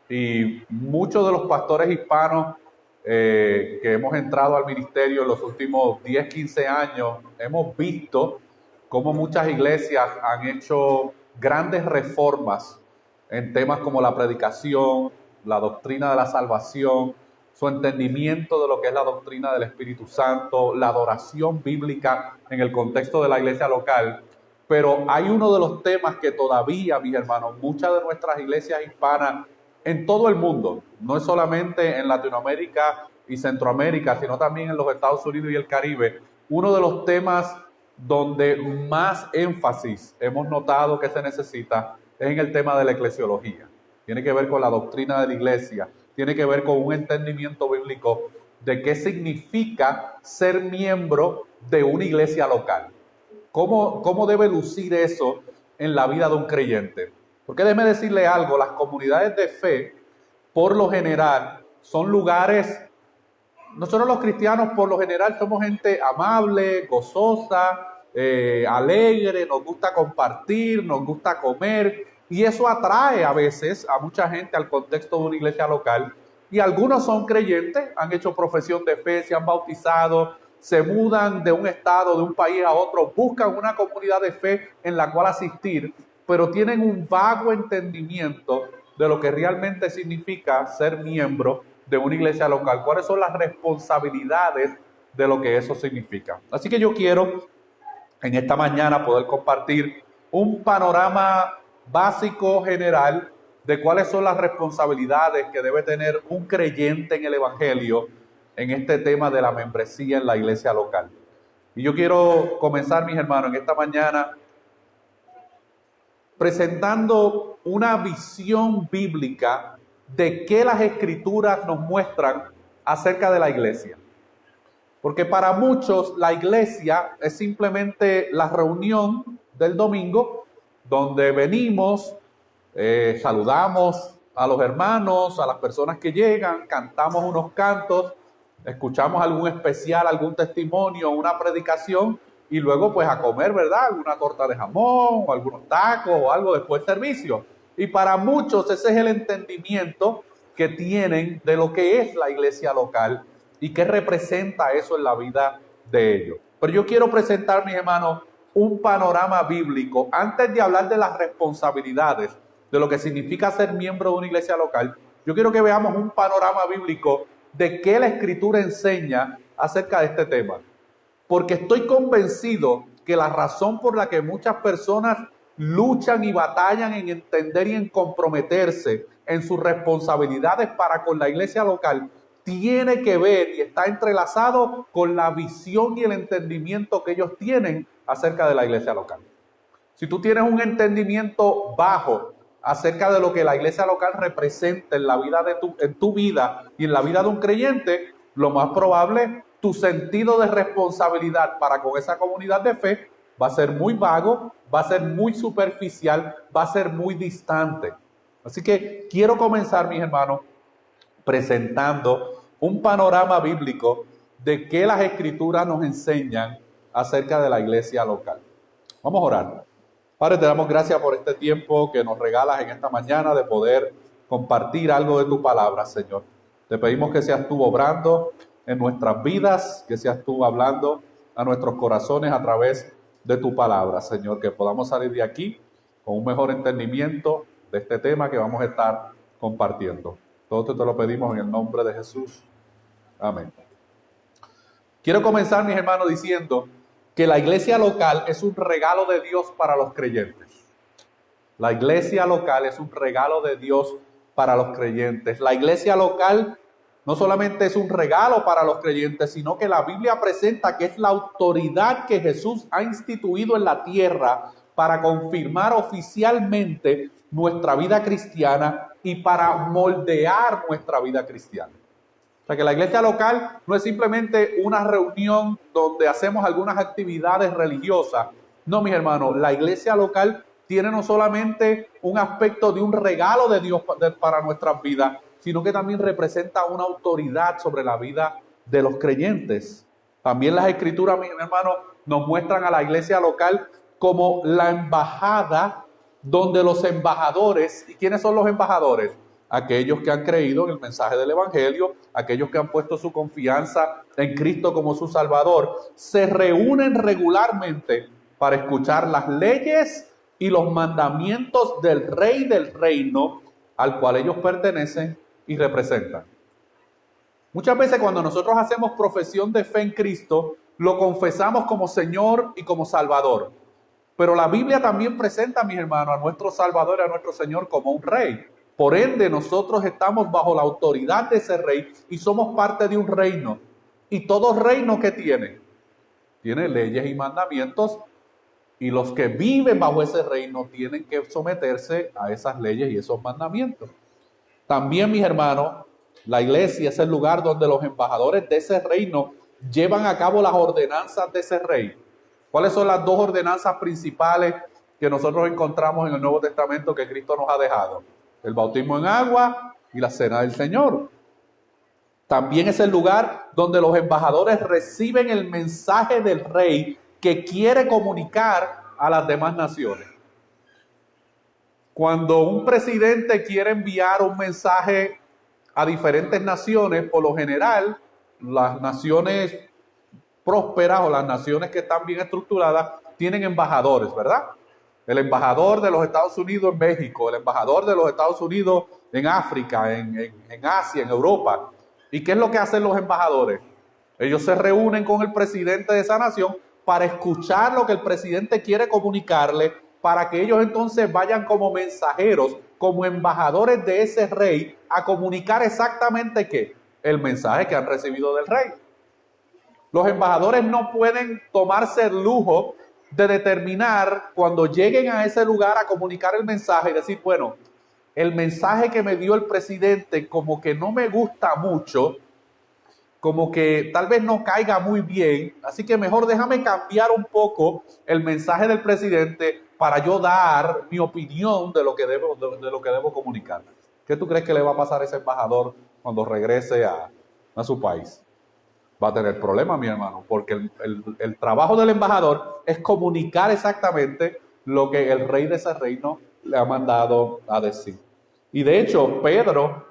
Y muchos de los pastores hispanos que hemos entrado al ministerio en los últimos 10, 15 años, hemos visto cómo muchas iglesias han hecho grandes reformas en temas como la predicación, la doctrina de la salvación, su entendimiento de lo que es la doctrina del Espíritu Santo, la adoración bíblica en el contexto de la iglesia local. Pero hay uno de los temas que todavía, mis hermanos, muchas de nuestras iglesias hispanas en todo el mundo, no es solamente en Latinoamérica y Centroamérica, sino también en los Estados Unidos y el Caribe, uno de los temas donde más énfasis hemos notado que se necesita es en el tema de la eclesiología. Tiene que ver con la doctrina de la iglesia, tiene que ver con un entendimiento bíblico de qué significa ser miembro de una iglesia local. ¿Cómo debe lucir eso en la vida de un creyente? Porque déjeme decirle algo, las comunidades de fe, por lo general, son lugares, nosotros los cristianos por lo general somos gente amable, gozosa, alegre, nos gusta compartir, nos gusta comer, y eso atrae a veces a mucha gente al contexto de una iglesia local. Y algunos son creyentes, han hecho profesión de fe, se han bautizado, se mudan de un estado, de un país a otro, buscan una comunidad de fe en la cual asistir, pero tienen un vago entendimiento de lo que realmente significa ser miembro de una iglesia local, cuáles son las responsabilidades de lo que eso significa. Así que yo quiero en esta mañana poder compartir un panorama básico general de cuáles son las responsabilidades que debe tener un creyente en el Evangelio en este tema de la membresía en la iglesia local. Y yo quiero comenzar, mis hermanos, en esta mañana presentando una visión bíblica de qué las Escrituras nos muestran acerca de la iglesia. Porque para muchos la iglesia es simplemente la reunión del domingo donde venimos, saludamos a los hermanos, a las personas que llegan, cantamos unos cantos, escuchamos algún especial, algún testimonio, una predicación y luego pues a comer, ¿verdad? Una torta de jamón o algunos tacos o algo después del servicio. Y para muchos ese es el entendimiento que tienen de lo que es la iglesia local y qué representa eso en la vida de ellos. Pero yo quiero presentar, mis hermanos, un panorama bíblico antes de hablar de las responsabilidades, de lo que significa ser miembro de una iglesia local. Yo quiero que veamos un panorama bíblico de qué la Escritura enseña acerca de este tema. Porque estoy convencido que la razón por la que muchas personas luchan y batallan en entender y en comprometerse en sus responsabilidades para con la iglesia local tiene que ver y está entrelazado con la visión y el entendimiento que ellos tienen acerca de la iglesia local. Si tú tienes un entendimiento bajo acerca de lo que la iglesia local representa en la vida en tu vida y en la vida de un creyente, lo más probable, tu sentido de responsabilidad para con esa comunidad de fe va a ser muy vago, va a ser muy superficial, va a ser muy distante. Así que quiero comenzar, mis hermanos, presentando un panorama bíblico de qué las Escrituras nos enseñan acerca de la iglesia local. Vamos a orar. Padre, te damos gracias por este tiempo que nos regalas en esta mañana de poder compartir algo de tu palabra, Señor. Te pedimos que seas tú obrando en nuestras vidas, que seas tú hablando a nuestros corazones a través de tu palabra, Señor, que podamos salir de aquí con un mejor entendimiento de este tema que vamos a estar compartiendo. Todo esto te lo pedimos en el nombre de Jesús. Amén. Quiero comenzar, mis hermanos, diciendo que la iglesia local es un regalo de Dios para los creyentes. La iglesia local es un regalo de Dios para los creyentes. La iglesia local no solamente es un regalo para los creyentes, sino que la Biblia presenta que es la autoridad que Jesús ha instituido en la tierra para confirmar oficialmente nuestra vida cristiana y para moldear nuestra vida cristiana. O sea que la iglesia local no es simplemente una reunión donde hacemos algunas actividades religiosas. No, mis hermanos, la iglesia local tiene no solamente un aspecto de un regalo de Dios para nuestras vidas, sino que también representa una autoridad sobre la vida de los creyentes. También las Escrituras, mis hermanos, nos muestran a la iglesia local como la embajada donde los embajadores, ¿y quiénes son los embajadores? aquellos que han creído en el mensaje del Evangelio, aquellos que han puesto su confianza en Cristo como su Salvador, se reúnen regularmente para escuchar las leyes y los mandamientos del Rey del reino al cual ellos pertenecen y representan. Muchas veces cuando nosotros hacemos profesión de fe en Cristo, lo confesamos como Señor y como Salvador. Pero la Biblia también presenta, mis hermanos, a nuestro Salvador y a nuestro Señor como un Rey. Por ende, nosotros estamos bajo la autoridad de ese Rey y somos parte de un reino. Y todo reino que tiene leyes y mandamientos, y los que viven bajo ese reino tienen que someterse a esas leyes y esos mandamientos. También, mis hermanos, la iglesia es el lugar donde los embajadores de ese reino llevan a cabo las ordenanzas de ese rey. ¿Cuáles son las dos ordenanzas principales que nosotros encontramos en el Nuevo Testamento que Cristo nos ha dejado? El bautismo en agua y la cena del Señor. También es el lugar donde los embajadores reciben el mensaje del rey que quiere comunicar a las demás naciones. Cuando un presidente quiere enviar un mensaje a diferentes naciones, por lo general, las naciones prósperas o las naciones que están bien estructuradas tienen embajadores, ¿verdad? El embajador de los Estados Unidos en México, el embajador de los Estados Unidos en África, en Asia, en Europa. ¿Y qué es lo que hacen los embajadores? Ellos se reúnen con el presidente de esa nación para escuchar lo que el presidente quiere comunicarle, para que ellos entonces vayan como mensajeros, como embajadores de ese rey, a comunicar exactamente qué, el mensaje que han recibido del rey. Los embajadores no pueden tomarse el lujo de determinar cuando lleguen a ese lugar a comunicar el mensaje y decir, bueno, el mensaje que me dio el presidente como que no me gusta mucho, como que tal vez no caiga muy bien, así que mejor déjame cambiar un poco el mensaje del presidente para yo dar mi opinión de lo que debo comunicar. ¿Qué tú crees que le va a pasar a ese embajador cuando regrese a su país? Va a tener problemas, mi hermano, porque el trabajo del embajador es comunicar exactamente lo que el rey de ese reino le ha mandado a decir. Y de hecho, Pedro,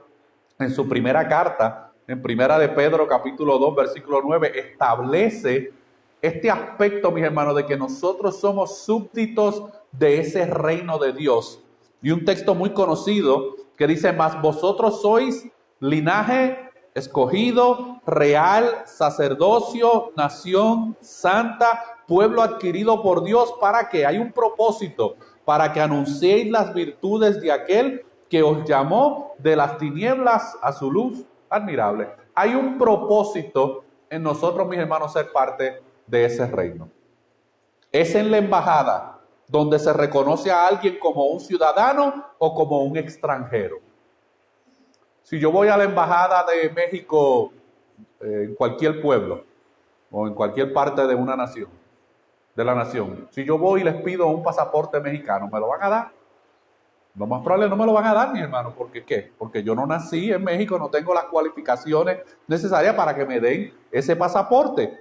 en su primera carta, en primera de Pedro, capítulo 2, versículo 9, establece este aspecto, mis hermanos, de que nosotros somos súbditos de ese reino de Dios. Y un texto muy conocido que dice, mas vosotros sois linaje escogido, real, sacerdocio, nación santa, pueblo adquirido por Dios, ¿para qué? Hay un propósito, para que anunciéis las virtudes de aquel que os llamó de las tinieblas a su luz admirable. Hay un propósito en nosotros, mis hermanos, ser parte de ese reino. Es en la embajada donde se reconoce a alguien como un ciudadano o como un extranjero. Si yo voy a la embajada de México en cualquier pueblo o en cualquier parte de una nación, de la nación, si yo voy y les pido un pasaporte mexicano, ¿me lo van a dar? Lo más probable no me lo van a dar, mi hermano. ¿Por qué? ¿Qué? Porque yo no nací en México, no tengo las cualificaciones necesarias para que me den ese pasaporte.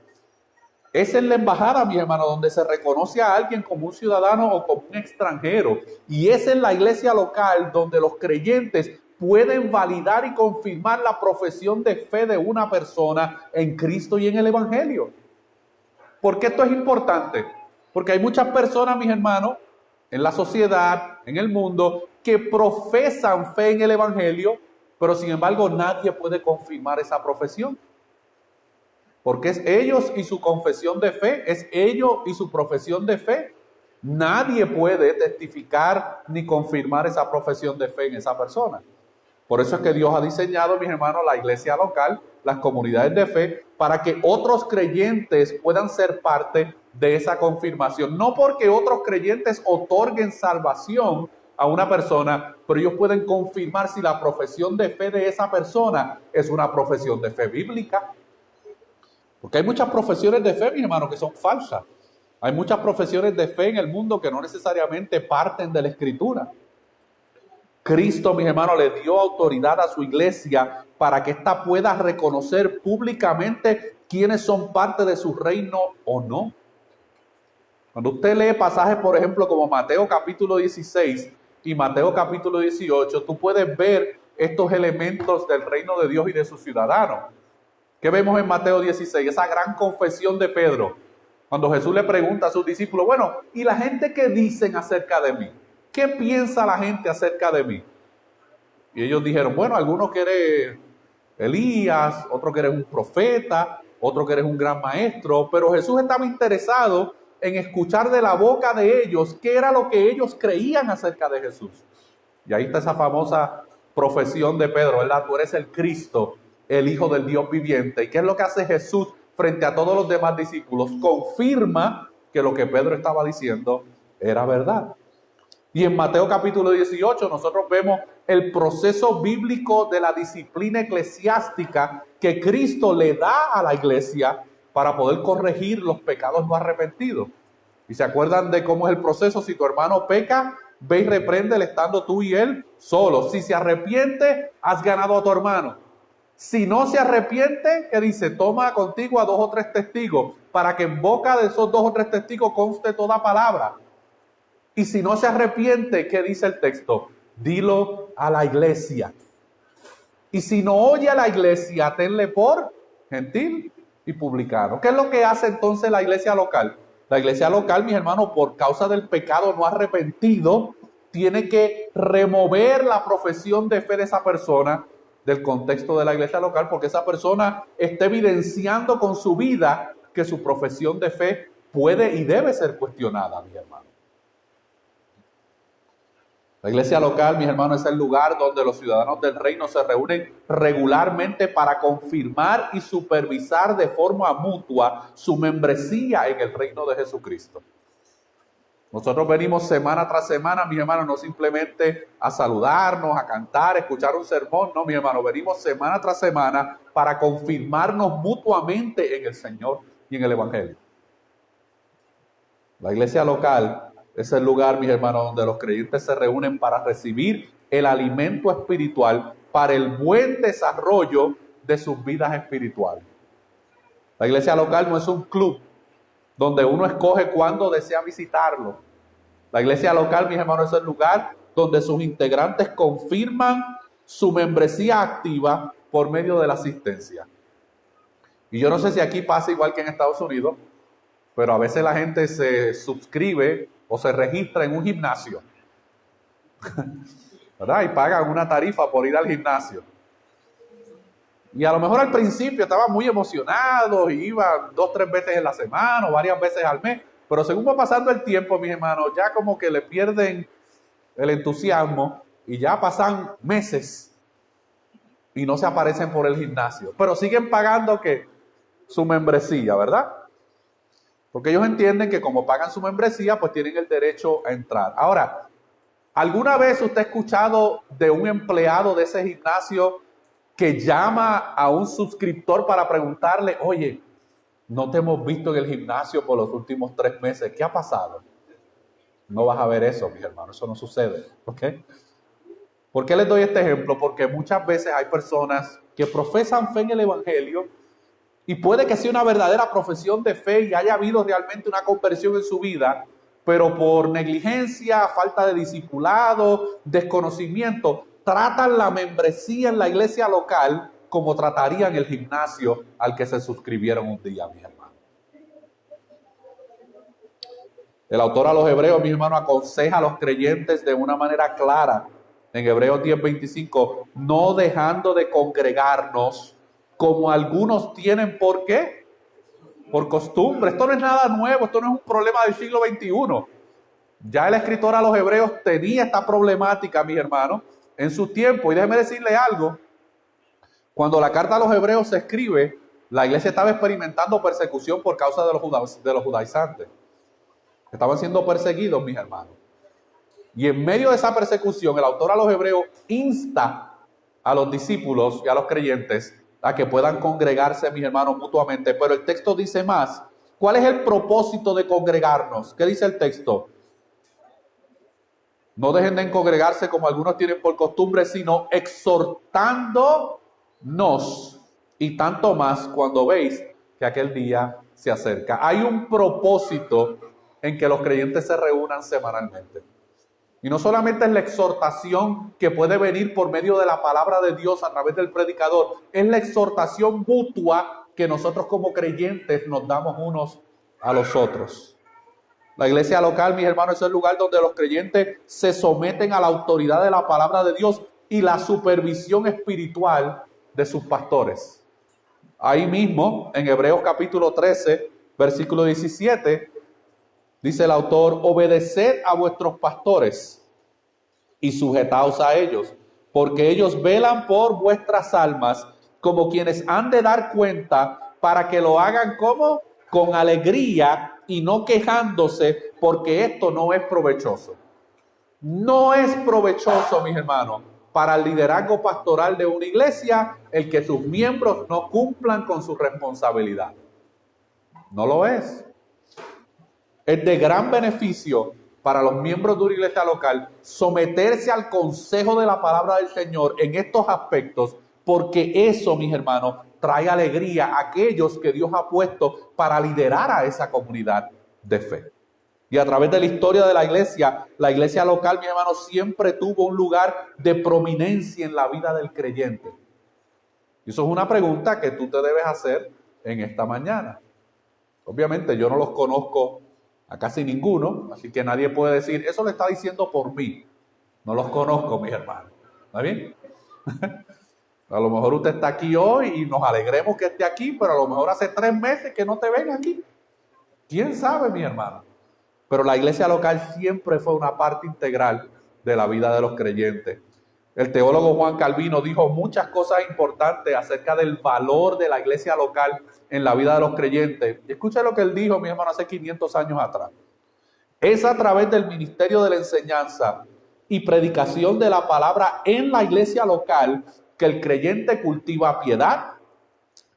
Es en la embajada, mi hermano, donde se reconoce a alguien como un ciudadano o como un extranjero. Y es en la iglesia local donde los creyentes pueden validar y confirmar la profesión de fe de una persona en Cristo y en el Evangelio. ¿Por qué esto es importante? Porque hay muchas personas, mis hermanos, en la sociedad, en el mundo, que profesan fe en el Evangelio, pero sin embargo nadie puede confirmar esa profesión. Porque es ellos y su confesión de fe, es ellos y su profesión de fe. Nadie puede testificar ni confirmar esa profesión de fe en esa persona. Por eso es que Dios ha diseñado, mis hermanos, la iglesia local, las comunidades de fe, para que otros creyentes puedan ser parte de esa confirmación. No porque otros creyentes otorguen salvación a una persona, pero ellos pueden confirmar si la profesión de fe de esa persona es una profesión de fe bíblica. Porque hay muchas profesiones de fe, mis hermanos, que son falsas. Hay muchas profesiones de fe en el mundo que no necesariamente parten de la Escritura. Cristo, mis hermanos, le dio autoridad a su iglesia para que ésta pueda reconocer públicamente quiénes son parte de su reino o no. Cuando usted lee pasajes, por ejemplo, como Mateo capítulo 16 y Mateo capítulo 18, tú puedes ver estos elementos del reino de Dios y de sus ciudadanos. ¿Qué vemos en Mateo 16? Esa gran confesión de Pedro, cuando Jesús le pregunta a sus discípulos, bueno, ¿y la gente qué dicen acerca de mí? ¿Qué piensa la gente acerca de mí? Y ellos dijeron, bueno, algunos que eres Elías, otros que eres un profeta, otros que eres un gran maestro, pero Jesús estaba interesado en escuchar de la boca de ellos qué era lo que ellos creían acerca de Jesús. Y ahí está esa famosa profesión de Pedro, ¿verdad? Tú eres el Cristo, el Hijo del Dios viviente. ¿Y qué es lo que hace Jesús frente a todos los demás discípulos? Confirma que lo que Pedro estaba diciendo era verdad. Y en Mateo capítulo 18 nosotros vemos el proceso bíblico de la disciplina eclesiástica que Cristo le da a la iglesia para poder corregir los pecados no arrepentidos. ¿Y se acuerdan de cómo es el proceso? Si tu hermano peca, ve y repréndele estando tú y él solos. Si se arrepiente, has ganado a tu hermano. Si no se arrepiente, ¿qué dice? Toma contigo a 2 o 3 testigos para que en boca de esos 2 o 3 testigos conste toda palabra. Y si no se arrepiente, ¿qué dice el texto? Dilo a la iglesia. Y si no oye a la iglesia, tenle por gentil y publicano. ¿Qué es lo que hace entonces la iglesia local? La iglesia local, mis hermanos, por causa del pecado no arrepentido, tiene que remover la profesión de fe de esa persona del contexto de la iglesia local, porque esa persona está evidenciando con su vida que su profesión de fe puede y debe ser cuestionada, mis hermanos. La iglesia local, mis hermanos, es el lugar donde los ciudadanos del reino se reúnen regularmente para confirmar y supervisar de forma mutua su membresía en el reino de Jesucristo. Nosotros venimos semana tras semana, mis hermanos, no simplemente a saludarnos, a cantar, a escuchar un sermón, no, mis hermanos, venimos semana tras semana para confirmarnos mutuamente en el Señor y en el Evangelio. La iglesia local es el lugar, mis hermanos, donde los creyentes se reúnen para recibir el alimento espiritual para el buen desarrollo de sus vidas espirituales. La iglesia local no es un club donde uno escoge cuándo desea visitarlo. La iglesia local, mis hermanos, es el lugar donde sus integrantes confirman su membresía activa por medio de la asistencia. Y yo no sé si aquí pasa igual que en Estados Unidos, pero a veces la gente se suscribe o se registra en un gimnasio, ¿verdad? Y pagan una tarifa por ir al gimnasio. Y a lo mejor al principio estaban muy emocionados y iban 2 o 3 veces en la semana o varias veces al mes, pero según va pasando el tiempo, mis hermanos, ya como que le pierden el entusiasmo y ya pasan meses y no se aparecen por el gimnasio, pero siguen pagando ¿qué? Su membresía, ¿verdad? Porque ellos entienden que como pagan su membresía, pues tienen el derecho a entrar. Ahora, ¿alguna vez usted ha escuchado de un empleado de ese gimnasio que llama a un suscriptor para preguntarle, oye, no te hemos visto en el gimnasio por los últimos 3 meses, ¿qué ha pasado? No vas a ver eso, mis hermanos, eso no sucede, ¿ok? ¿Por qué les doy este ejemplo? Porque muchas veces hay personas que profesan fe en el Evangelio y puede que sea una verdadera profesión de fe y haya habido realmente una conversión en su vida, pero por negligencia, falta de discipulado, desconocimiento, tratan la membresía en la iglesia local como tratarían el gimnasio al que se suscribieron un día, mis hermanos. El autor a los Hebreos, mis hermanos, aconseja a los creyentes de una manera clara en Hebreos 10:25, no dejando de congregarnos como algunos tienen. ¿Por qué? Por costumbre. Esto no es nada nuevo, esto no es un problema del siglo XXI. Ya el escritor a los Hebreos tenía esta problemática, mis hermanos, en su tiempo. Y déjeme decirle algo, cuando la carta a los Hebreos se escribe, la iglesia estaba experimentando persecución por causa de los judaizantes. Estaban siendo perseguidos, mis hermanos. Y en medio de esa persecución, el autor a los Hebreos insta a los discípulos y a los creyentes a que puedan congregarse, mis hermanos, mutuamente. Pero el texto dice más. ¿Cuál es el propósito de congregarnos? ¿Qué dice el texto? No dejen de congregarse como algunos tienen por costumbre, sino exhortándonos, y tanto más cuando veis que aquel día se acerca. Hay un propósito en que los creyentes se reúnan semanalmente. Y no solamente es la exhortación que puede venir por medio de la palabra de Dios a través del predicador, es la exhortación mutua que nosotros como creyentes nos damos unos a los otros. La iglesia local, mis hermanos, es el lugar donde los creyentes se someten a la autoridad de la palabra de Dios y la supervisión espiritual de sus pastores. Ahí mismo, en Hebreos capítulo 13, versículo 17, dice el autor: obedeced a vuestros pastores y sujetaos a ellos, porque ellos velan por vuestras almas como quienes han de dar cuenta, para que lo hagan como con alegría y no quejándose, porque esto no es provechoso. No es provechoso, mis hermanos, para el liderazgo pastoral de una iglesia el que sus miembros no cumplan con su responsabilidad. No lo es. Es de gran beneficio para los miembros de una iglesia local someterse al consejo de la palabra del Señor en estos aspectos, porque eso, mis hermanos, trae alegría a aquellos que Dios ha puesto para liderar a esa comunidad de fe. Y a través de la historia de la iglesia local, mis hermanos, siempre tuvo un lugar de prominencia en la vida del creyente. Y eso es una pregunta que tú te debes hacer en esta mañana. Obviamente yo no los conozco a casi ninguno, así que nadie puede decir, eso lo está diciendo por mí. No los conozco, mis hermanos. ¿Está bien? A lo mejor usted está aquí hoy y nos alegremos que esté aquí, pero a lo mejor hace 3 meses que no te ven aquí. ¿Quién sabe, mi hermano? Pero la iglesia local siempre fue una parte integral de la vida de los creyentes. El teólogo Juan Calvino dijo muchas cosas importantes acerca del valor de la iglesia local en la vida de los creyentes. Y escucha lo que él dijo, mi hermano, hace 500 años atrás. Es a través del ministerio de la enseñanza y predicación de la palabra en la iglesia local que el creyente cultiva piedad,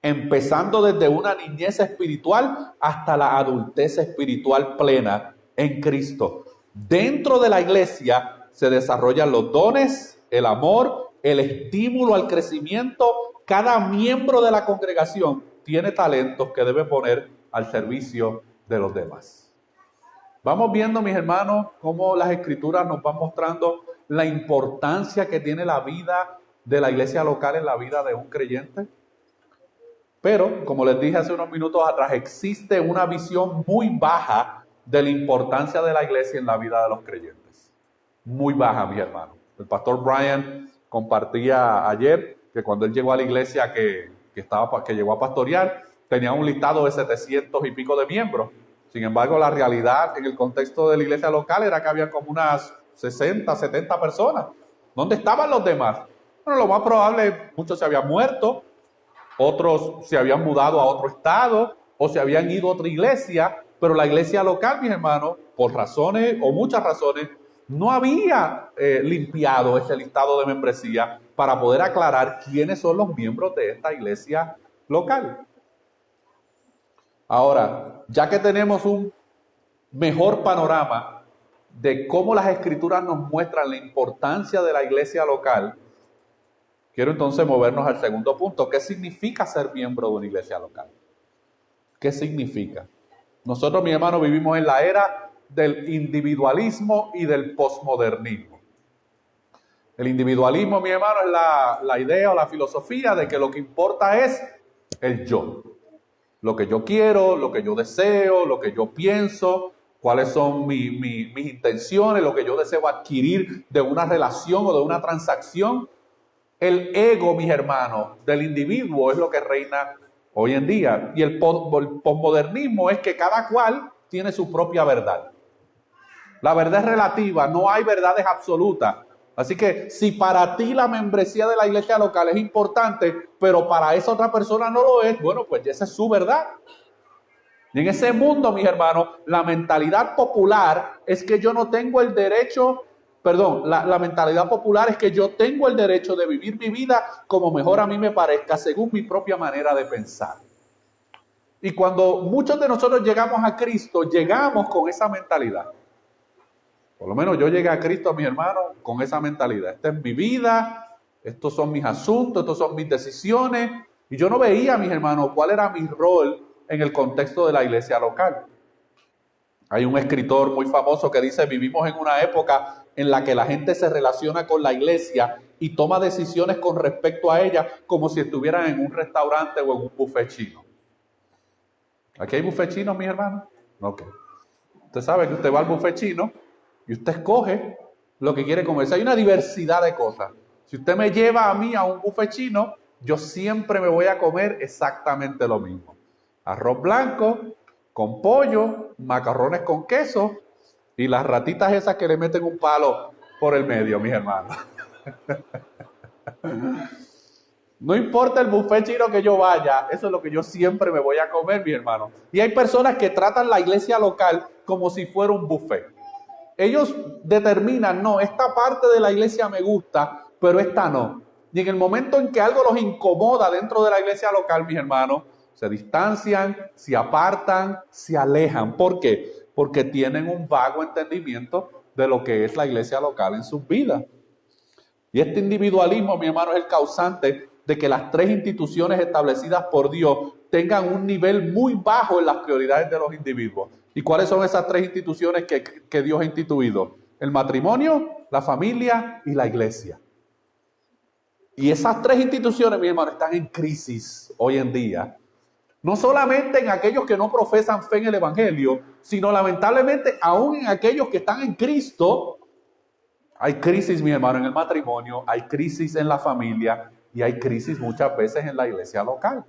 empezando desde una niñez espiritual hasta la adultez espiritual plena en Cristo. Dentro de la iglesia se desarrollan los dones, el amor, el estímulo al crecimiento. Cada miembro de la congregación tiene talentos que debe poner al servicio de los demás. Vamos viendo, mis hermanos, cómo las escrituras nos van mostrando la importancia que tiene la vida de la iglesia local en la vida de un creyente. Pero, como les dije hace unos minutos atrás, existe una visión muy baja de la importancia de la iglesia en la vida de los creyentes. Muy baja, mis hermanos. El pastor Brian compartía ayer que cuando él llegó a la iglesia que llegó a pastorear, tenía un listado de 700 y pico de miembros. Sin embargo, la realidad en el contexto de la iglesia local era que había como unas 60, 70 personas. ¿Dónde estaban los demás? Bueno, lo más probable, muchos se habían muerto, otros se habían mudado a otro estado o se habían ido a otra iglesia, pero la iglesia local, mis hermanos, por razones o muchas razones, no había limpiado ese listado de membresía para poder aclarar quiénes son los miembros de esta iglesia local. Ahora, ya que tenemos un mejor panorama de cómo las escrituras nos muestran la importancia de la iglesia local, quiero entonces movernos al segundo punto. ¿Qué significa ser miembro de una iglesia local? ¿Qué significa? Nosotros, mis hermanos, vivimos en la era del individualismo y del posmodernismo. El individualismo, mi hermano, es la idea o la filosofía de que lo que importa es el yo. Lo que yo quiero, lo que yo deseo, lo que yo pienso, cuáles son mis intenciones, lo que yo deseo adquirir de una relación o de una transacción. El ego, mis hermanos, del individuo es lo que reina hoy en día. Y el posmodernismo es que cada cual tiene su propia verdad. La verdad es relativa, no hay verdades absolutas. Así que si para ti la membresía de la iglesia local es importante, pero para esa otra persona no lo es, bueno, pues esa es su verdad. Y en ese mundo, mis hermanos, la mentalidad popular es que yo no tengo el derecho, la mentalidad popular es que yo tengo el derecho de vivir mi vida como mejor a mí me parezca, según mi propia manera de pensar. Y cuando muchos de nosotros llegamos a Cristo, llegamos con esa mentalidad. Por lo menos yo llegué a Cristo, mis hermanos, con esa mentalidad. Esta es mi vida, estos son mis asuntos, estos son mis decisiones. Y yo no veía, mis hermanos, cuál era mi rol en el contexto de la iglesia local. Hay un escritor muy famoso que dice, vivimos en una época en la que la gente se relaciona con la iglesia y toma decisiones con respecto a ella como si estuvieran en un restaurante o en un buffet chino. ¿Aquí hay buffet chinos, mis hermanos? Ok. Usted sabe que usted va al buffet chino y usted escoge lo que quiere comer. Hay una diversidad de cosas. Si usted me lleva a mí a un buffet chino, yo siempre me voy a comer exactamente lo mismo. Arroz blanco, con pollo, macarrones con queso y las ratitas esas que le meten un palo por el medio, mis hermanos. No importa el buffet chino que yo vaya, eso es lo que yo siempre me voy a comer, mi hermano. Y hay personas que tratan la iglesia local como si fuera un buffet. Ellos determinan, no, esta parte de la iglesia me gusta, pero esta no. Y en el momento en que algo los incomoda dentro de la iglesia local, mis hermanos, se distancian, se apartan, se alejan. ¿Por qué? Porque tienen un vago entendimiento de lo que es la iglesia local en sus vidas. Y este individualismo, mi hermano, es el causante de que las tres instituciones establecidas por Dios tengan un nivel muy bajo en las prioridades de los individuos. ¿Y cuáles son esas tres instituciones que Dios ha instituido? El matrimonio, la familia y la iglesia. Y esas tres instituciones, mi hermano, están en crisis hoy en día. No solamente en aquellos que no profesan fe en el Evangelio, sino lamentablemente aún en aquellos que están en Cristo. Hay crisis, mi hermano, en el matrimonio, hay crisis en la familia y hay crisis muchas veces en la iglesia local.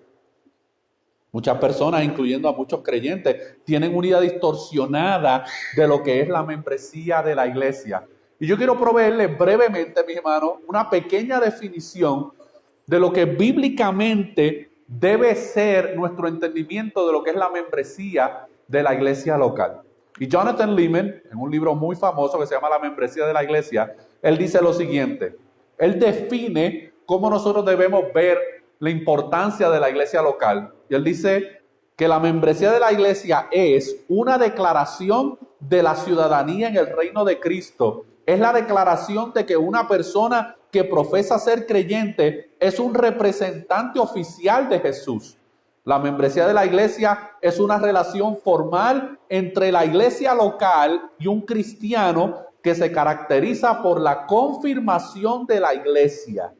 Muchas personas, incluyendo a muchos creyentes, tienen una idea distorsionada de lo que es la membresía de la iglesia. Y yo quiero proveerles brevemente, mis hermanos, una pequeña definición de lo que bíblicamente debe ser nuestro entendimiento de lo que es la membresía de la iglesia local. Y Jonathan Leeman, en un libro muy famoso que se llama La membresía de la iglesia, él dice lo siguiente. Él define cómo nosotros debemos ver la importancia de la iglesia local. Y él dice que la membresía de la iglesia es una declaración de la ciudadanía en el reino de Cristo. Es la declaración de que una persona que profesa ser creyente es un representante oficial de Jesús. La membresía de la iglesia es una relación formal entre la iglesia local y un cristiano que se caracteriza por la confirmación de la iglesia,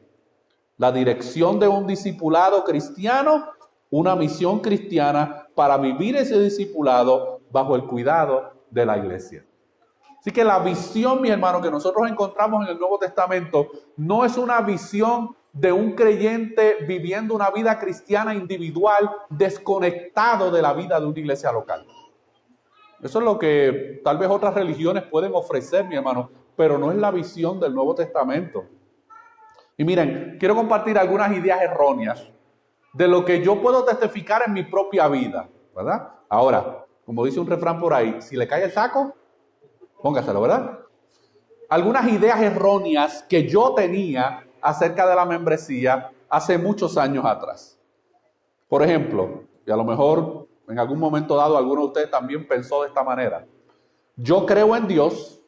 la dirección de un discipulado cristiano, una misión cristiana para vivir ese discipulado bajo el cuidado de la iglesia. Así que la visión, mi hermano, que nosotros encontramos en el Nuevo Testamento no es una visión de un creyente viviendo una vida cristiana individual desconectado de la vida de una iglesia local. Eso es lo que tal vez otras religiones pueden ofrecer, mi hermano, pero no es la visión del Nuevo Testamento. Y miren, quiero compartir algunas ideas erróneas de lo que yo puedo testificar en mi propia vida, ¿verdad? Ahora, como dice un refrán por ahí, si le cae el saco, póngaselo, ¿verdad? Algunas ideas erróneas que yo tenía acerca de la membresía hace muchos años atrás. Por ejemplo, y a lo mejor en algún momento dado alguno de ustedes también pensó de esta manera. Yo creo en Dios,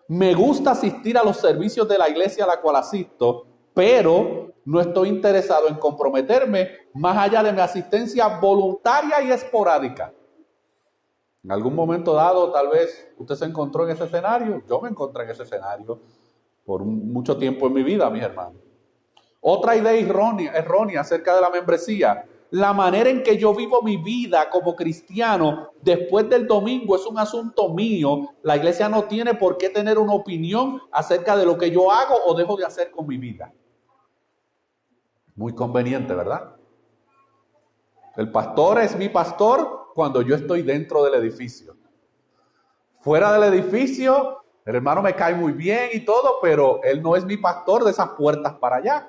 me gusta asistir a los servicios de la iglesia a la cual asisto, pero no estoy interesado en comprometerme más allá de mi asistencia voluntaria y esporádica. En algún momento dado, tal vez usted se encontró en ese escenario. Yo me encontré en ese escenario por mucho tiempo en mi vida, mis hermanos. Otra idea errónea acerca de la membresía. La manera en que yo vivo mi vida como cristiano después del domingo es un asunto mío. La iglesia no tiene por qué tener una opinión acerca de lo que yo hago o dejo de hacer con mi vida. Muy conveniente, ¿verdad? El pastor es mi pastor cuando yo estoy dentro del edificio. Fuera del edificio, el hermano me cae muy bien y todo, pero él no es mi pastor de esas puertas para allá.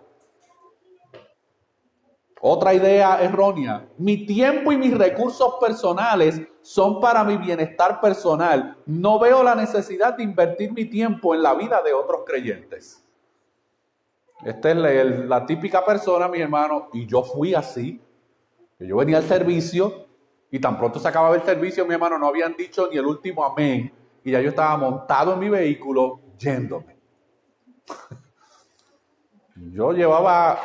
Otra idea errónea. Mi tiempo y mis recursos personales son para mi bienestar personal. No veo la necesidad de invertir mi tiempo en la vida de otros creyentes. Esta es la típica persona, mi hermano, y yo fui así. Yo venía al servicio y tan pronto se acababa el servicio, mi hermano, no habían dicho ni el último amén. Y ya yo estaba montado en mi vehículo yéndome. Yo llevaba...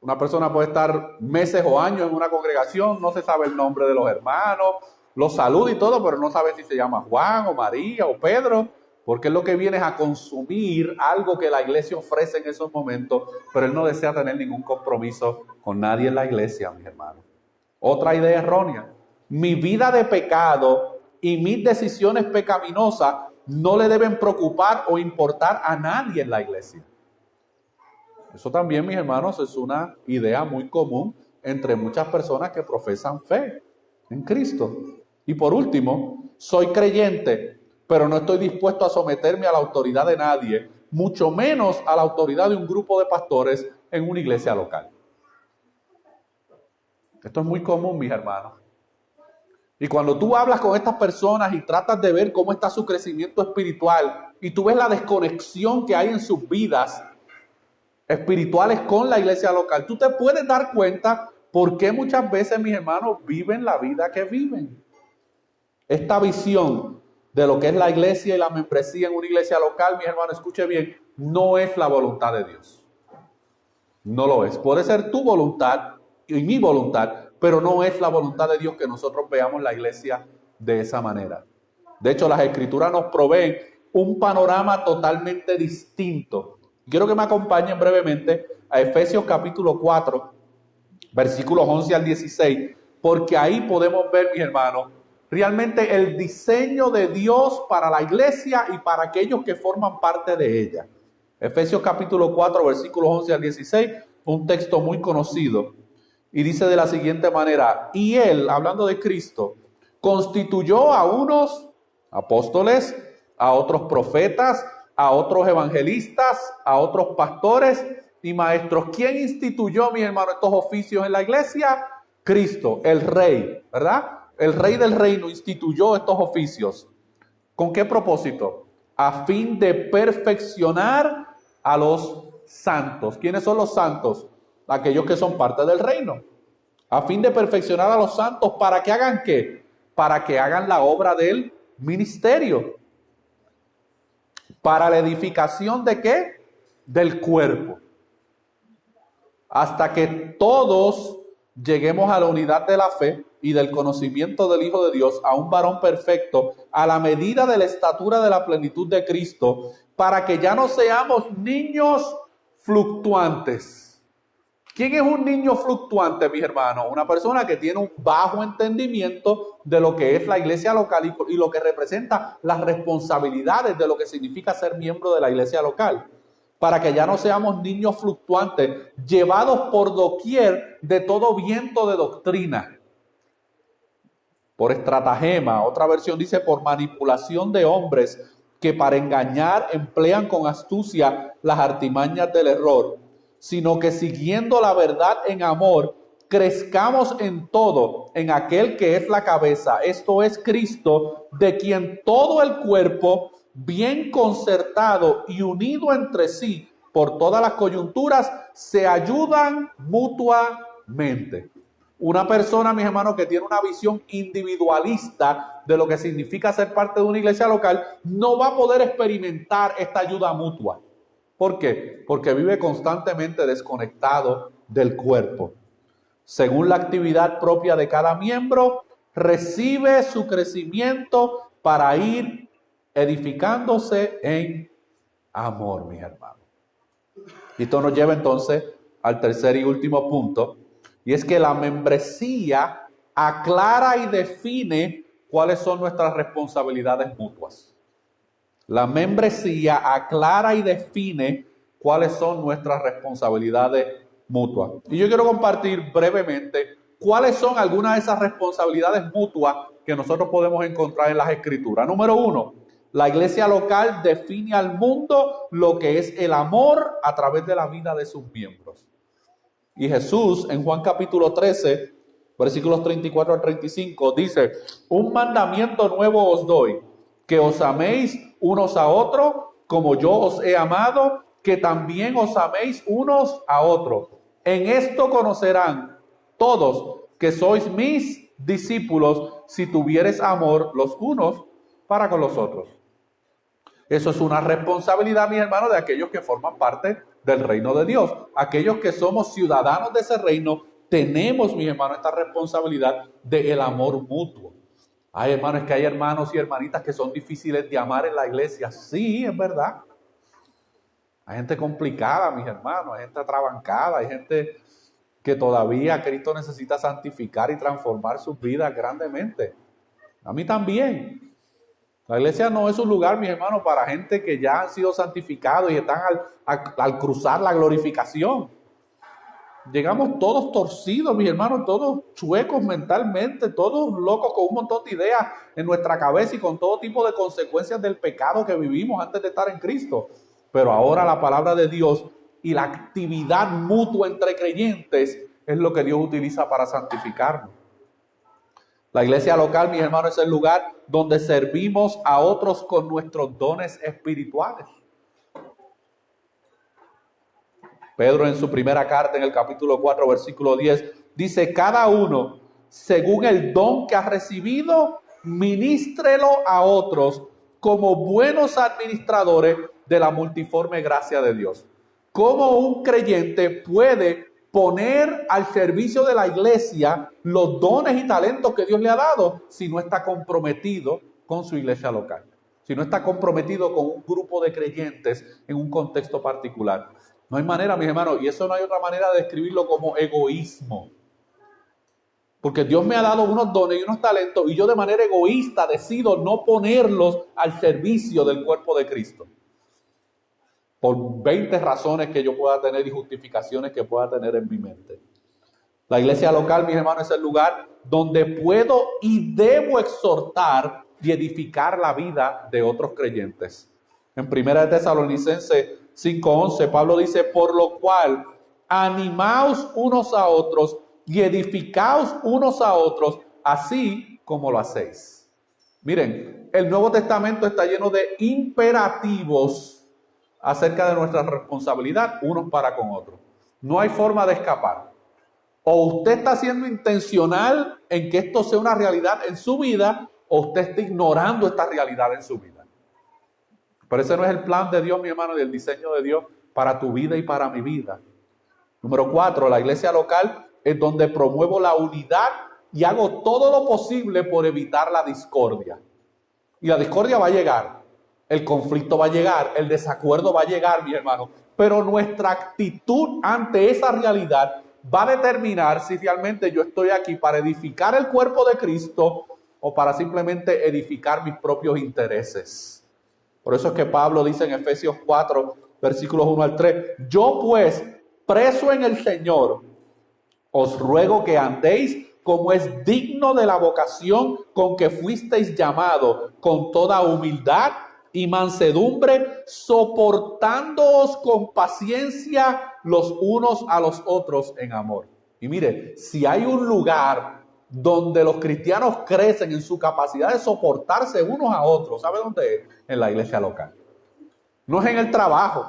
Una persona puede estar meses o años en una congregación, no se sabe el nombre de los hermanos, lo saluda y todo, pero no sabe si se llama Juan o María o Pedro, porque es lo que viene es a consumir algo que la iglesia ofrece en esos momentos, pero él no desea tener ningún compromiso con nadie en la iglesia, mis hermanos. Otra idea errónea: mi vida de pecado y mis decisiones pecaminosas no le deben preocupar o importar a nadie en la iglesia. Eso también, mis hermanos, es una idea muy común entre muchas personas que profesan fe en Cristo. Y por último, soy creyente, pero no estoy dispuesto a someterme a la autoridad de nadie, mucho menos a la autoridad de un grupo de pastores en una iglesia local. Esto es muy común, mis hermanos. Y cuando tú hablas con estas personas y tratas de ver cómo está su crecimiento espiritual y tú ves la desconexión que hay en sus vidas espirituales con la iglesia local, tú te puedes dar cuenta por qué muchas veces, mis hermanos, viven la vida que viven. Esta visión de lo que es la iglesia y la membresía en una iglesia local, mis hermanos, escuche bien, no es la voluntad de Dios. No lo es. Puede ser tu voluntad y mi voluntad, pero no es la voluntad de Dios que nosotros veamos la iglesia de esa manera. De hecho, las Escrituras nos proveen un panorama totalmente distinto. Quiero que me acompañen brevemente a Efesios capítulo 4, versículos 11 al 16, porque ahí podemos ver, mis hermanos, realmente el diseño de Dios para la iglesia y para aquellos que forman parte de ella. Efesios capítulo 4, versículos 11 al 16, un texto muy conocido. Y dice de la siguiente manera: y él, hablando de Cristo, constituyó a unos apóstoles, a otros profetas, a otros evangelistas, a otros pastores y maestros. ¿Quién instituyó, mi hermano, estos oficios en la iglesia? Cristo, el Rey, ¿verdad? El Rey del reino instituyó estos oficios. ¿Con qué propósito? A fin de perfeccionar a los santos. ¿Quiénes son los santos? Aquellos que son parte del reino. A fin de perfeccionar a los santos, ¿para que hagan qué? Para que hagan la obra del ministerio. ¿Para la edificación de qué? Del cuerpo. Hasta que todos lleguemos a la unidad de la fe y del conocimiento del Hijo de Dios, a un varón perfecto, a la medida de la estatura de la plenitud de Cristo, para que ya no seamos niños fluctuantes. ¿Quién es un niño fluctuante, mis hermanos? Una persona que tiene un bajo entendimiento de lo que es la iglesia local y lo que representa las responsabilidades de lo que significa ser miembro de la iglesia local. Para que ya no seamos niños fluctuantes, llevados por doquier de todo viento de doctrina. Por estratagema, otra versión dice por manipulación de hombres que para engañar emplean con astucia las artimañas del error, sino que siguiendo la verdad en amor, crezcamos en todo en aquel que es la cabeza, esto es Cristo, de quien todo el cuerpo, bien concertado y unido entre sí por todas las coyunturas, se ayudan mutuamente. Una persona, mis hermanos, que tiene una visión individualista de lo que significa ser parte de una iglesia local, no va a poder experimentar esta ayuda mutua. ¿Por qué? Porque vive constantemente desconectado del cuerpo. Según la actividad propia de cada miembro, recibe su crecimiento para ir edificándose en amor, mis hermanos. Y esto nos lleva entonces al tercer y último punto, y es que la membresía aclara y define cuáles son nuestras responsabilidades mutuas. La membresía aclara y define cuáles son nuestras responsabilidades mutuas. Y yo quiero compartir brevemente cuáles son algunas de esas responsabilidades mutuas que nosotros podemos encontrar en las Escrituras. Número 1, la iglesia local define al mundo lo que es el amor a través de la vida de sus miembros. Y Jesús en Juan capítulo 13, versículos 34 al 35, dice: un mandamiento nuevo os doy, que os améis unos a otros, como yo os he amado, que también os améis unos a otros. En esto conocerán todos que sois mis discípulos, si tuviereis amor los unos para con los otros. Eso es una responsabilidad, mis hermanos, de aquellos que forman parte del reino de Dios. Aquellos que somos ciudadanos de ese reino, tenemos, mis hermanos, esta responsabilidad del amor mutuo. Ay, hermano, es que hay hermanos y hermanitas que son difíciles de amar en la iglesia. Sí, es verdad. Hay gente complicada, mis hermanos, hay gente atrabancada, hay gente que todavía Cristo necesita santificar y transformar sus vidas grandemente. A mí también. La iglesia no es un lugar, mis hermanos, para gente que ya han sido santificados y están al cruzar la glorificación. Llegamos todos torcidos, mis hermanos, todos chuecos mentalmente, todos locos con un montón de ideas en nuestra cabeza y con todo tipo de consecuencias del pecado que vivimos antes de estar en Cristo. Pero ahora la palabra de Dios y la actividad mutua entre creyentes es lo que Dios utiliza para santificarnos. La iglesia local, mis hermanos, es el lugar donde servimos a otros con nuestros dones espirituales. Pedro en su primera carta, en el capítulo 4, versículo 10, dice: cada uno, según el don que ha recibido, ministrelo a otros como buenos administradores de la multiforme gracia de Dios. ¿Cómo un creyente puede poner al servicio de la iglesia los dones y talentos que Dios le ha dado si no está comprometido con su iglesia local? Si no está comprometido con un grupo de creyentes en un contexto particular. No hay manera, mis hermanos, y eso no hay otra manera de describirlo como egoísmo. Porque Dios me ha dado unos dones y unos talentos y yo de manera egoísta decido no ponerlos al servicio del cuerpo de Cristo. Por 20 razones que yo pueda tener y justificaciones que pueda tener en mi mente. La iglesia local, mis hermanos, es el lugar donde puedo y debo exhortar y edificar la vida de otros creyentes. En 1 Tesalonicenses 5:11, Pablo dice: por lo cual, animaos unos a otros y edificaos unos a otros, así como lo hacéis. Miren, el Nuevo Testamento está lleno de imperativos acerca de nuestra responsabilidad unos para con otros. No hay forma de escapar. O usted está siendo intencional en que esto sea una realidad en su vida, o usted está ignorando esta realidad en su vida. Pero ese no es el plan de Dios, mi hermano, y el diseño de Dios para tu vida y para mi vida. Número 4, la iglesia local es donde promuevo la unidad y hago todo lo posible por evitar la discordia. Y la discordia va a llegar, el conflicto va a llegar, el desacuerdo va a llegar, mi hermano. Pero nuestra actitud ante esa realidad va a determinar si realmente yo estoy aquí para edificar el cuerpo de Cristo o para simplemente edificar mis propios intereses. Por eso es que Pablo dice en Efesios 4, versículos 1 al 3, yo pues, preso en el Señor, os ruego que andéis como es digno de la vocación con que fuisteis llamados, con toda humildad y mansedumbre, soportándoos con paciencia los unos a los otros en amor. Y mire, si hay un lugar donde los cristianos crecen en su capacidad de soportarse unos a otros, ¿sabe dónde es? En la iglesia local. No es en el trabajo,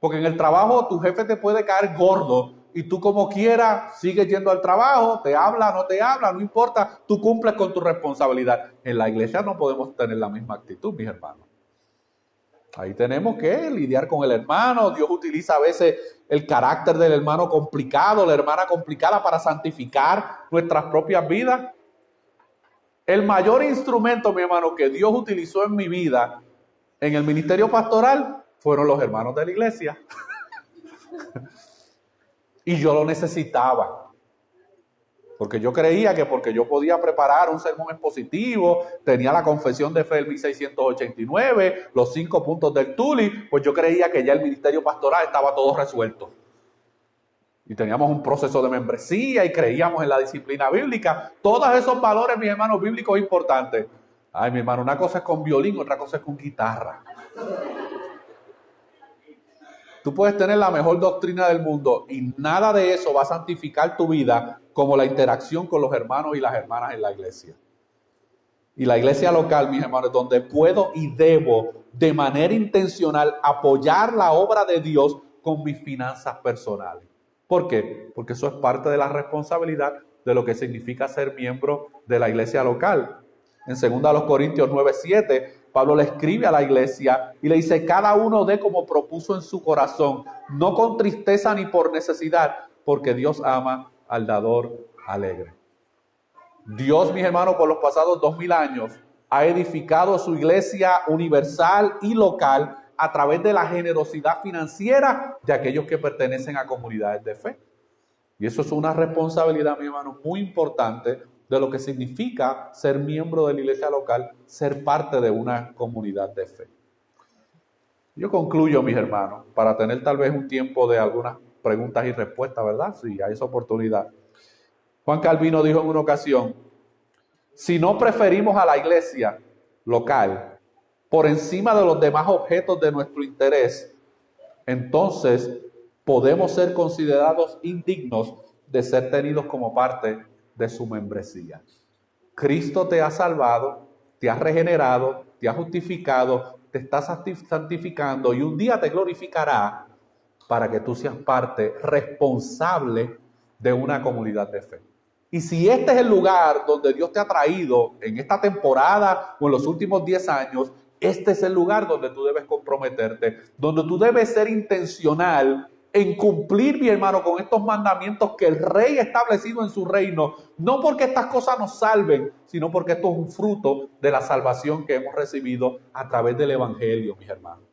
porque en el trabajo tu jefe te puede caer gordo y tú como quieras sigues yendo al trabajo, te habla, no te habla, no importa, tú cumples con tu responsabilidad. En la iglesia no podemos tener la misma actitud, mis hermanos. Ahí tenemos que lidiar con el hermano. Dios utiliza a veces el carácter del hermano complicado, la hermana complicada para santificar nuestras propias vidas. El mayor instrumento, mi hermano, que Dios utilizó en mi vida, en el ministerio pastoral, fueron los hermanos de la iglesia. Y yo lo necesitaba. Porque yo creía que porque yo podía preparar un sermón expositivo, tenía la confesión de fe del 1689, los 5 puntos del Tuli, pues yo creía que ya el ministerio pastoral estaba todo resuelto. Y teníamos un proceso de membresía y creíamos en la disciplina bíblica. Todos esos valores, mis hermanos, bíblicos importantes. Ay, mi hermano, una cosa es con violín, otra cosa es con guitarra. Tú puedes tener la mejor doctrina del mundo y nada de eso va a santificar tu vida como la interacción con los hermanos y las hermanas en la iglesia. Y la iglesia local, mis hermanos, donde puedo y debo de manera intencional apoyar la obra de Dios con mis finanzas personales. ¿Por qué? Porque eso es parte de la responsabilidad de lo que significa ser miembro de la iglesia local. En 2 Corintios 9:7, Pablo le escribe a la iglesia y le dice: cada uno dé como propuso en su corazón, no con tristeza ni por necesidad, porque Dios ama al dador alegre. Dios, mis hermanos, por los pasados 2000 años ha edificado su iglesia universal y local a través de la generosidad financiera de aquellos que pertenecen a comunidades de fe. Y eso es una responsabilidad, mi hermano, muy importante de lo que significa ser miembro de la iglesia local, ser parte de una comunidad de fe. Yo concluyo, mis hermanos, para tener tal vez un tiempo de algunas preguntas y respuestas, ¿verdad? Si hay esa oportunidad. Juan Calvino dijo en una ocasión, si no preferimos a la iglesia local por encima de los demás objetos de nuestro interés, entonces podemos ser considerados indignos de ser tenidos como parte de su membresía. Cristo te ha salvado, te ha regenerado, te ha justificado, te está santificando y un día te glorificará para que tú seas parte responsable de una comunidad de fe. Y si este es el lugar donde Dios te ha traído en esta temporada o en los últimos 10 años, este es el lugar donde tú debes comprometerte, donde tú debes ser intencional en cumplir, mi hermano, con estos mandamientos que el Rey ha establecido en su reino, no porque estas cosas nos salven, sino porque esto es un fruto de la salvación que hemos recibido a través del Evangelio, mis hermanos.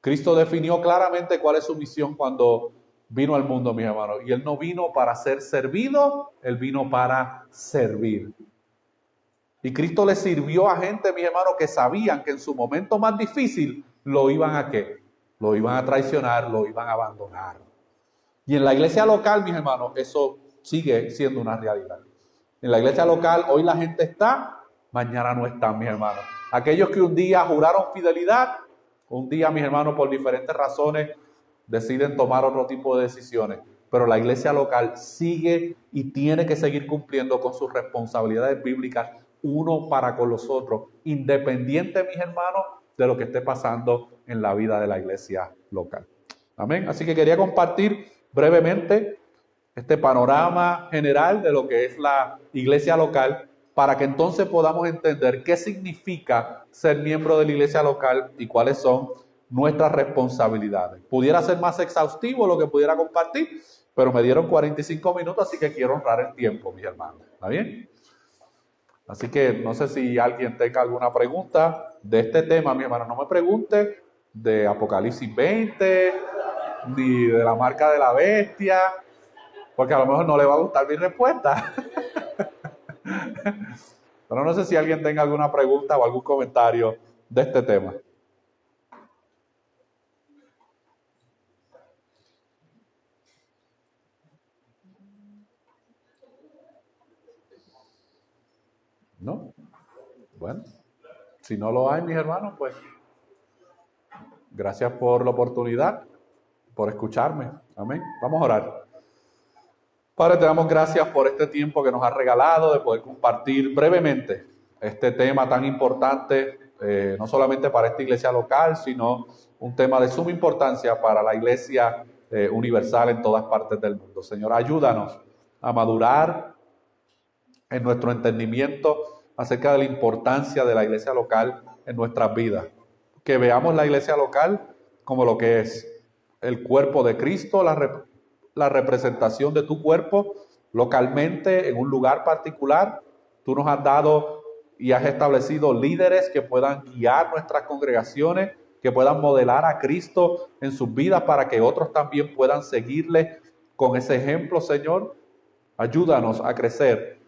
Cristo definió claramente cuál es su misión cuando vino al mundo, mis hermanos, y Él no vino para ser servido, Él vino para servir. Y Cristo le sirvió a gente, mis hermanos, que sabían que en su momento más difícil lo iban a ¿qué? Lo iban a traicionar, lo iban a abandonar. Y en la iglesia local, mis hermanos, eso sigue siendo una realidad. En la iglesia local, hoy la gente está, mañana no están, mis hermanos. Aquellos que un día juraron fidelidad, un día, mis hermanos, por diferentes razones, deciden tomar otro tipo de decisiones. Pero la iglesia local sigue y tiene que seguir cumpliendo con sus responsabilidades bíblicas uno para con los otros, independiente, mis hermanos, de lo que esté pasando en la vida de la iglesia local. Amén. Así que quería compartir brevemente este panorama general de lo que es la iglesia local, para que entonces podamos entender qué significa ser miembro de la iglesia local y cuáles son nuestras responsabilidades. Pudiera ser más exhaustivo lo que pudiera compartir, pero me dieron 45 minutos, así que quiero honrar el tiempo, mis hermanos. ¿Está bien? Así que no sé si alguien tenga alguna pregunta de este tema, mi hermano. No me pregunte de Apocalipsis 20, ni de la marca de la bestia, porque a lo mejor no le va a gustar mi respuesta. Pero no sé si alguien tenga alguna pregunta o algún comentario de este tema. ¿No? Bueno, si no lo hay, mis hermanos, pues gracias por la oportunidad, por escucharme. Amén. Vamos a orar. Padre, te damos gracias por este tiempo que nos has regalado de poder compartir brevemente este tema tan importante, no solamente para esta iglesia local, sino un tema de suma importancia para la iglesia universal en todas partes del mundo. Señor, ayúdanos a madurar en nuestro entendimiento acerca de la importancia de la iglesia local en nuestras vidas. Que veamos la iglesia local como lo que es el cuerpo de Cristo, la representación de tu cuerpo localmente en un lugar particular. Tú nos has dado y has establecido líderes que puedan guiar nuestras congregaciones, que puedan modelar a Cristo en sus vidas para que otros también puedan seguirle con ese ejemplo, Señor. Ayúdanos a crecer,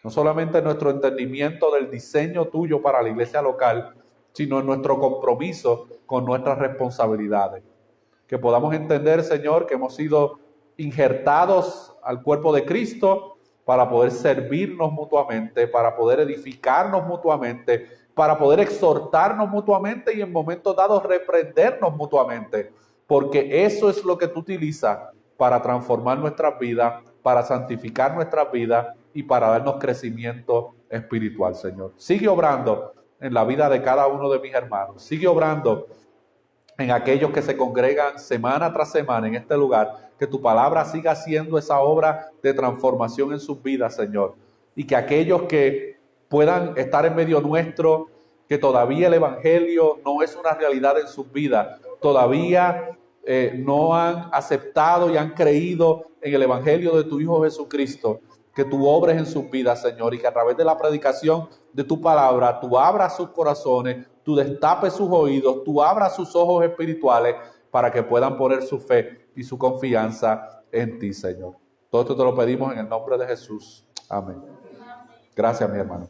no solamente en nuestro entendimiento del diseño tuyo para la iglesia local, sino en nuestro compromiso con nuestras responsabilidades. Que podamos entender, Señor, que hemos sido injertados al cuerpo de Cristo para poder servirnos mutuamente, para poder edificarnos mutuamente, para poder exhortarnos mutuamente y en momentos dados reprendernos mutuamente, porque eso es lo que tú utilizas para transformar nuestras vidas, para santificar nuestras vidas y para darnos crecimiento espiritual, Señor. Sigue obrando en la vida de cada uno de mis hermanos. Sigue obrando en aquellos que se congregan semana tras semana en este lugar. Que tu palabra siga haciendo esa obra de transformación en sus vidas, Señor. Y que aquellos que puedan estar en medio nuestro, que todavía el Evangelio no es una realidad en sus vidas, todavía no han aceptado y han creído en el Evangelio de tu Hijo Jesucristo, que tú obres en sus vidas, Señor, y que a través de la predicación de tu palabra, tú abras sus corazones, tú destapes sus oídos, tú abras sus ojos espirituales para que puedan poner su fe y su confianza en ti, Señor. Todo esto te lo pedimos en el nombre de Jesús. Amén. Gracias, mi hermano.